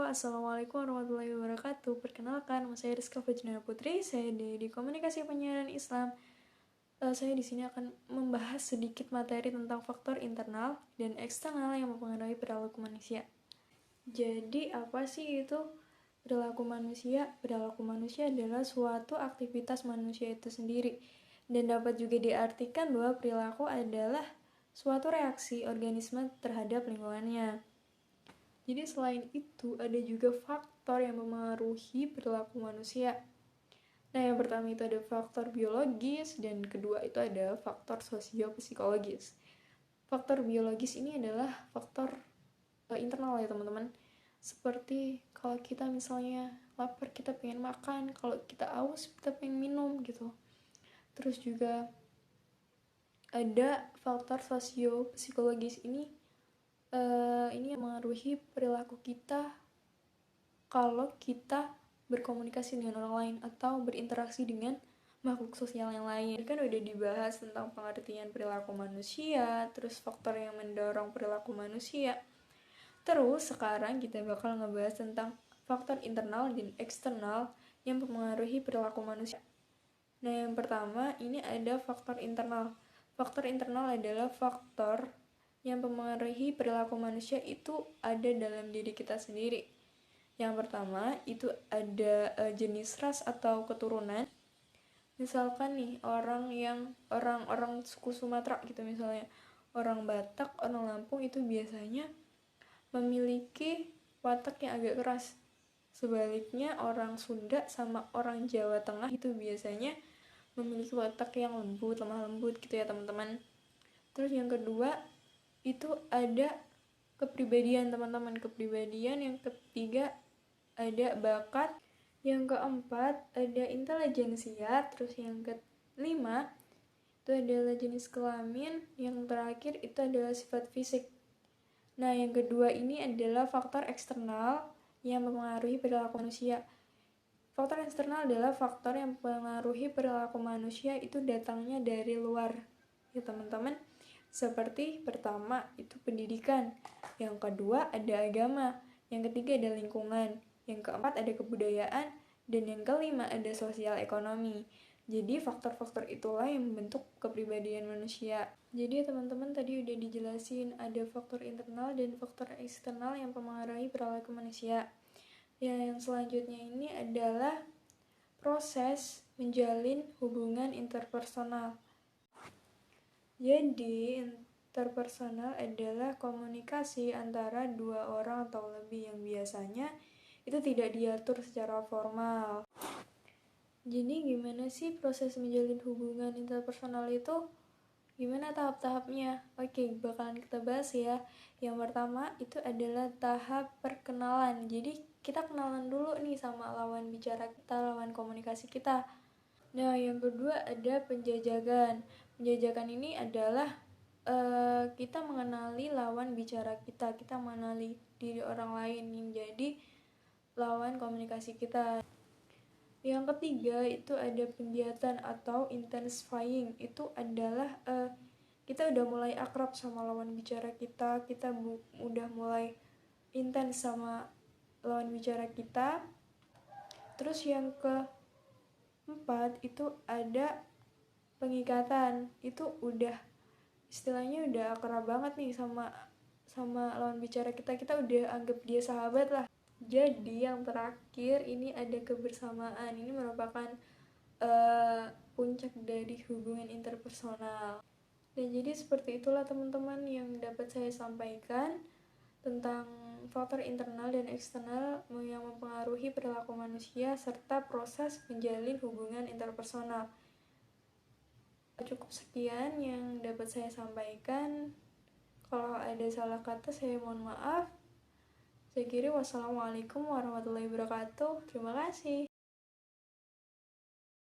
Assalamualaikum warahmatullahi wabarakatuh. Perkenalkan, nama saya Rizka Fajrina Putri. Saya di Komunikasi Penyiaran Islam. Saya di sini akan membahas sedikit materi tentang faktor internal dan eksternal yang mempengaruhi perilaku manusia. Jadi, apa sih itu perilaku manusia? Perilaku manusia adalah suatu aktivitas manusia itu sendiri. Dan dapat juga diartikan bahwa perilaku adalah suatu reaksi organisme terhadap lingkungannya. Jadi selain itu ada juga faktor yang memengaruhi perilaku manusia. Nah, yang pertama itu ada faktor biologis dan kedua itu ada faktor sosiopsikologis. Faktor biologis ini adalah faktor internal ya teman-teman. Seperti kalau kita misalnya lapar kita pengen makan, kalau kita haus kita pengen minum gitu. Terus juga ada faktor sosiopsikologis ini yang mengaruhi perilaku kita kalau kita berkomunikasi dengan orang lain atau berinteraksi dengan makhluk sosial yang lain. Kan udah dibahas tentang pengertian perilaku manusia, terus faktor yang mendorong perilaku manusia. Terus sekarang kita bakal ngebahas tentang faktor internal dan eksternal yang mempengaruhi perilaku manusia. Nah, yang pertama ini ada faktor internal. Faktor internal adalah faktor yang mempengaruhi perilaku manusia itu ada dalam diri kita sendiri. Yang pertama itu ada jenis ras atau keturunan. Misalkan nih orang suku Sumatera gitu misalnya, orang Batak, orang Lampung itu biasanya memiliki watak yang agak keras. Sebaliknya orang Sunda sama orang Jawa Tengah itu biasanya memiliki watak yang lembut, lemah lembut gitu ya teman-teman. Terus yang kedua itu ada kepribadian teman-teman. Kepribadian yang ketiga ada bakat, yang keempat ada intelijensia, terus yang kelima itu adalah jenis kelamin, yang terakhir itu adalah sifat fisik. Nah, yang kedua ini adalah faktor eksternal yang mempengaruhi perilaku manusia. Faktor eksternal adalah faktor yang mempengaruhi perilaku manusia itu datangnya dari luar ya teman-teman. Seperti pertama itu pendidikan, yang kedua ada agama, yang ketiga ada lingkungan, yang keempat ada kebudayaan, dan yang kelima ada sosial ekonomi. Jadi faktor-faktor itulah yang membentuk kepribadian manusia. Jadi teman-teman tadi udah dijelasin ada faktor internal dan faktor eksternal yang mempengaruhi perilaku manusia. Yang selanjutnya ini adalah proses menjalin hubungan interpersonal. Jadi, interpersonal adalah komunikasi antara dua orang atau lebih yang biasanya itu tidak diatur secara formal. Jadi, gimana sih proses menjalin hubungan interpersonal itu? Gimana tahap-tahapnya? Oke, bakalan kita bahas ya. Yang pertama itu adalah tahap perkenalan. Jadi, kita kenalan dulu nih sama lawan bicara kita, lawan komunikasi kita. Nah, yang kedua ada penjajakan. Penjajakan ini adalah kita mengenali lawan bicara kita mengenali diri orang lain yang jadi lawan komunikasi kita. Yang ketiga itu ada pendiatan atau intensifying. Itu adalah kita udah mulai akrab sama lawan bicara kita udah mulai intens sama lawan bicara kita. Terus yang keempat itu ada pengikatan. Itu udah istilahnya udah akrab banget nih sama lawan bicara kita udah anggap dia sahabat lah. Jadi yang terakhir ini ada kebersamaan. Ini merupakan puncak dari hubungan interpersonal. Dan jadi seperti itulah teman-teman yang dapat saya sampaikan tentang faktor internal dan eksternal yang mempengaruhi perilaku manusia serta proses menjalin hubungan interpersonal. Cukup sekian yang dapat saya sampaikan. Kalau ada salah kata saya mohon maaf. Saya kira wassalamualaikum warahmatullahi wabarakatuh. Terima kasih.